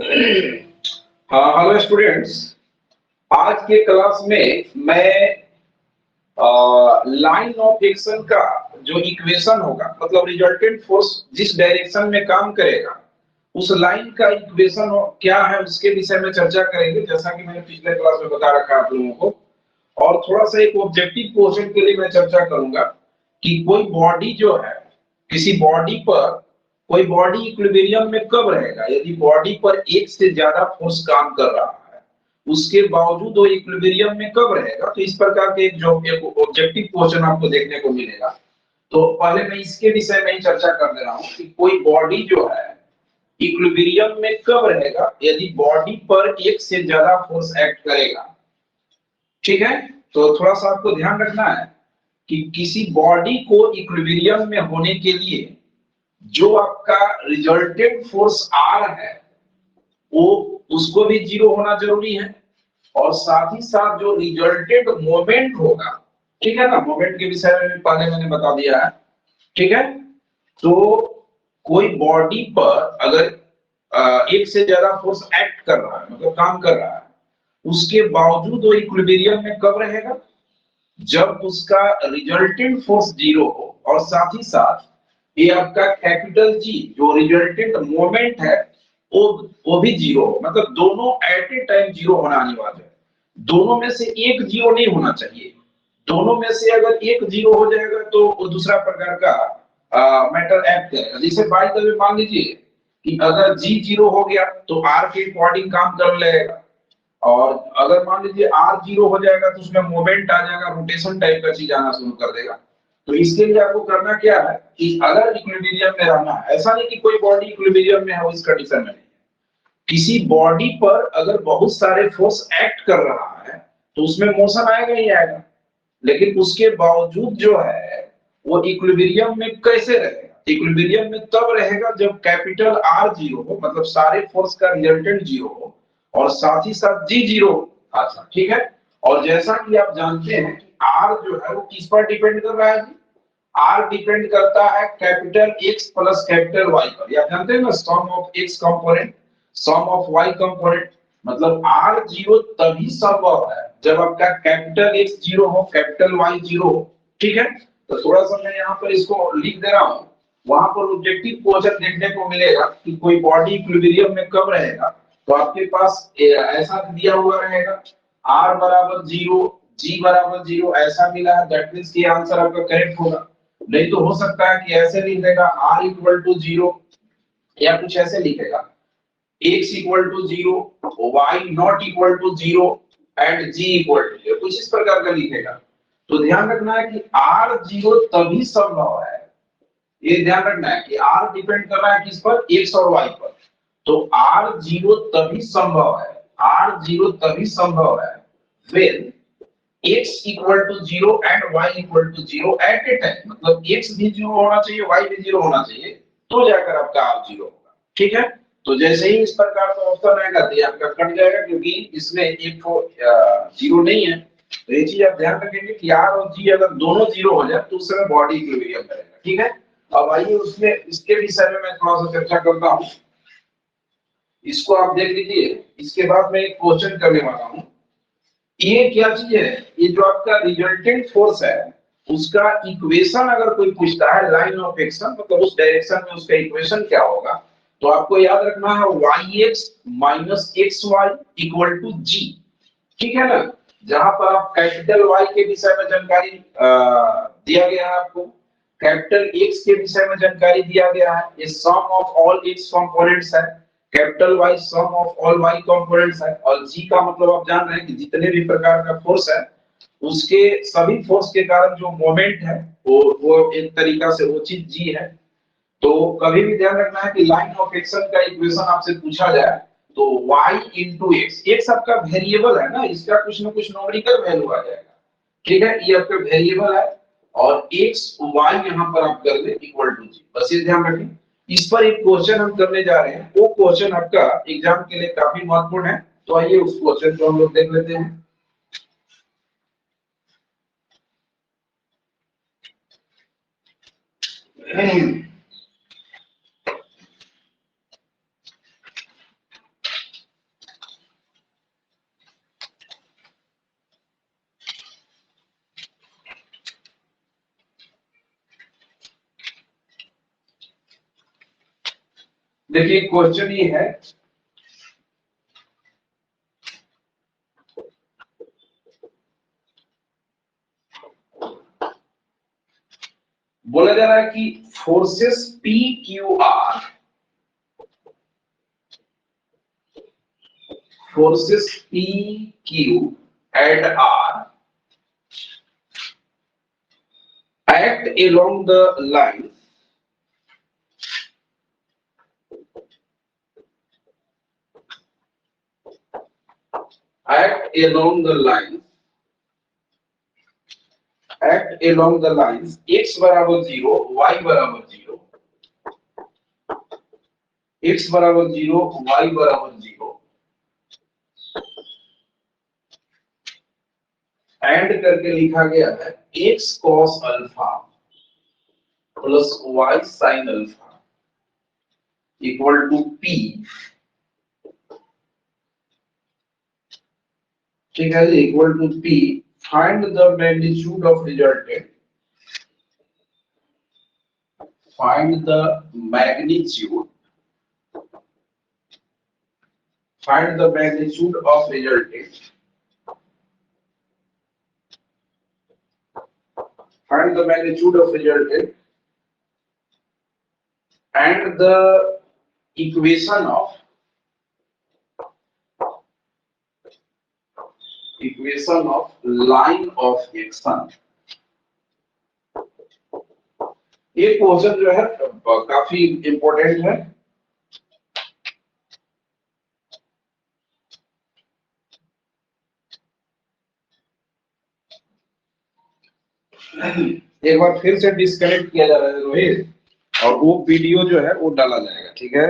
हाँ, hello students. आज के क्लास में मैं लाइन ऑफ एक्शन का जो इक्वेशन होगा, मतलब रिजल्टेंट फोर्स जिस डायरेक्शन में काम करेगा उस लाइन का इक्वेशन क्या है उसके विषय में चर्चा करेंगे, जैसा कि मैंने पिछले क्लास में बता रखा है आप लोगों को। और थोड़ा सा एक ऑब्जेक्टिव क्वेश्चन के लिए मैं चर्चा करूंगा कि कोई बॉडी जो है, किसी बॉडी पर कोई बॉडी इक्विलिब्रियम में कब रहेगा। यदि बॉडी पर एक से ज्यादा फोर्स काम कर रहा है उसके बावजूद वो इक्विलिब्रियम में कब रहेगा। तो इस प्रकार के एक ऑब्जेक्टिव क्वेश्चन आपको देखने को मिलेगा। तो पहले मैं इसके विषय में ही चर्चा कर दे रहा हूँ कि कोई बॉडी जो है इक्विलिब्रियम में कब रहेगा यदि बॉडी पर एक से ज्यादा फोर्स एक्ट करेगा। ठीक है, तो थोड़ा सा आपको ध्यान रखना है कि किसी बॉडी को इक्विलिब्रियम में होने के लिए जो आपका रिजल्टेंट फोर्स आर है वो उसको भी जीरो होना जरूरी है, और साथ ही साथ जो रिजल्टेंट मोमेंट होगा, ठीक है ना, मोमेंट के विषय में भी पहले मैंने बता दिया है। ठीक है, तो कोई बॉडी पर अगर एक से ज्यादा फोर्स एक्ट कर रहा है, मतलब काम कर रहा है, उसके बावजूद वो इक्विलिब्रियम में कब रहेगा, जब उसका रिजल्टेंट फोर्स जीरो हो और साथ ही साथ ये आपका कैपिटल जी जो रिजल्टेंट मोमेंट है वो वो भी जीरो हो। मतलब दोनों एट ए टाइम जीरो होना अनिवार्य है। दोनों में से एक जीरो नहीं होना चाहिए। दोनों में से अगर एक जीरो हो जाएगा तो वो दूसरा प्रकार का मैटर एक्ट करेगा। जैसे बाई द वे मान लीजिए कि अगर जी जीरो हो गया तो आर के अकॉर्डिंग काम कर लेगा, और अगर मान लीजिए आर जीरो हो जाएगा तो उसमें मोमेंट आ जाएगा, रोटेशन टाइप का चीज आना शुरू कर देगा। तो इसके लिए आपको करना क्या है कि अगर इक्विलिब्रियम में रहना है, ऐसा नहीं कि कोई बॉडी इक्विलिब्रियम में है वो इस कंडीशन में नहीं है। किसी बॉडी पर अगर बहुत सारे फोर्स एक्ट कर रहा है तो उसमें मोशन आएगा ही आएगा, लेकिन उसके बावजूद जो है वो इक्विलिब्रियम में कैसे रहेगा। इक्विलिब्रियम में तब रहेगा जब कैपिटल आर जीरो हो, मतलब सारे फोर्स का रिजल्टेंट जीरो हो और साथ ही साथ जी जीरो। अच्छा, ठीक है। और जैसा कि आप जानते हैं कि आर जो है वो किस पर डिपेंड कर रहा है जी, आर डिपेंड करता है capital X plus capital Y पर। आप जानते हैं ना, sum of X component sum of Y component. मतलब आर जीरो तभी संभव है जब आपका कैपिटल एक्स जीरो हो कैपिटल वाई जीरो हो। ठीक है, तो थोड़ा सा मैं यहाँ पर इसको लिख दे रहा हूँ। वहां पर ऑब्जेक्टिव क्वेश्चन देखने को मिलेगा कि कोई बॉडी इक्विलिब्रियम में कब रहेगा, तो आपके पास ऐसा दिया हुआ रहेगा आर बराबर जीरो जी बराबर जीरो ऐसा मिला है। दैट मींस कि आंसर आपका करेक्ट होगा। नहीं तो हो सकता है कि ऐसे लिख देगा आर इक्वल टू जीरो, या कुछ ऐसे लिखेगा x equal to zero, y not equal to zero and g equal to zero, कुछ इस प्रकार का लिखेगा। तो ध्यान रखना है कि r जीरो तभी संभव है, ये ध्यान रखना है कि r डिपेंड कर रहा है किस पर, x और y पर। तो r जीरो तभी संभव है, r जीरो तभी संभव है when x equal to zero and y equal to zero at a time. मतलब x भी जीरो होना चाहिए y भी जीरो होना चाहिए, तो जाकर आपका r जीरो होगा। ठीक है, तो जैसे ही इस प्रकार का ऑप्शन आएगा तो ये आपका कट जाएगा, क्योंकि इसमें एक तो जीरो नहीं है। तो ये चीज आप ध्यान रखेंगे कि r और g अगर दोनों जीरो हो जाए तो उस समय बॉडी इक्विलिब्रियम में रहेगा। ठीक है, अब आइए उसमें इसके विषय में मैं थोड़ा सा चर्चा करता हूँ। इसको आप देख लीजिए, इसके बाद मैं एक क्वेश्चन करने वाला हूँ। ये क्या चीज है, ये जो आपका रिजल्टेंट फोर्स है उसका इक्वेशन अगर कोई पूछता है लाइन ऑफ एक्शन, मतलब उस डायरेक्शन में उसका इक्वेशन क्या होगा, तो आपको याद रखना है yx minus X Y equal to G. ठीक है ना, जहां पर आप कैपिटल Y के विषय में जानकारी दिया गया है, आपको कैपिटल X के विषय में जानकारी दिया गया है। ये sum of all X components है, capital Y sum of all Y components है, और G का मतलब आप जान रहे हैं कि जितने भी प्रकार का फोर्स है उसके सभी फोर्स के कारण जो मोमेंट है वो एक तरीका से वो चीज G है। तो कभी भी ध्यान रखना है कि लाइन ऑफ एक्शन का इक्वेशन आपसे पूछा जाए तो y इंटू एक्स, एक्स आपका वेरिएबल है ना, इसका कुछ ना कुछ न्यूमेरिकल वैल्यू आ जाएगा। ठीक है, ये आपका वेरिएबल है और एक्स y यहाँ पर आप कर दे इक्वल टू जी, बस ये ध्यान रखें। इस पर एक क्वेश्चन हम करने जा रहे हैं, वो क्वेश्चन आपका एग्जाम के लिए काफी महत्वपूर्ण है। तो आइए उस क्वेश्चन को हम लोग देख लेते हैं। देखिए क्वेश्चन ये है, बोला जा रहा है कि forces P Q R, forces P, Q and R act along the line act along the lines x बराबर 0, y बराबर 0, x बराबर 0, y बराबर 0 एंड करके लिखा गया है x cos alpha plus y sin alpha equal to p, ठीक है, equal to p, find the magnitude of resultant, find the magnitude of resultant, find the magnitude of resultant and the equation of line of action। ये question जो है काफी important है। एक बार फिर से डिस्कनेक्ट किया जा रहा है रोहित, और वो वीडियो जो है वो डाला जाएगा, ठीक है,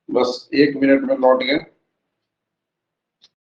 बस 1 मिनट में लौट गए।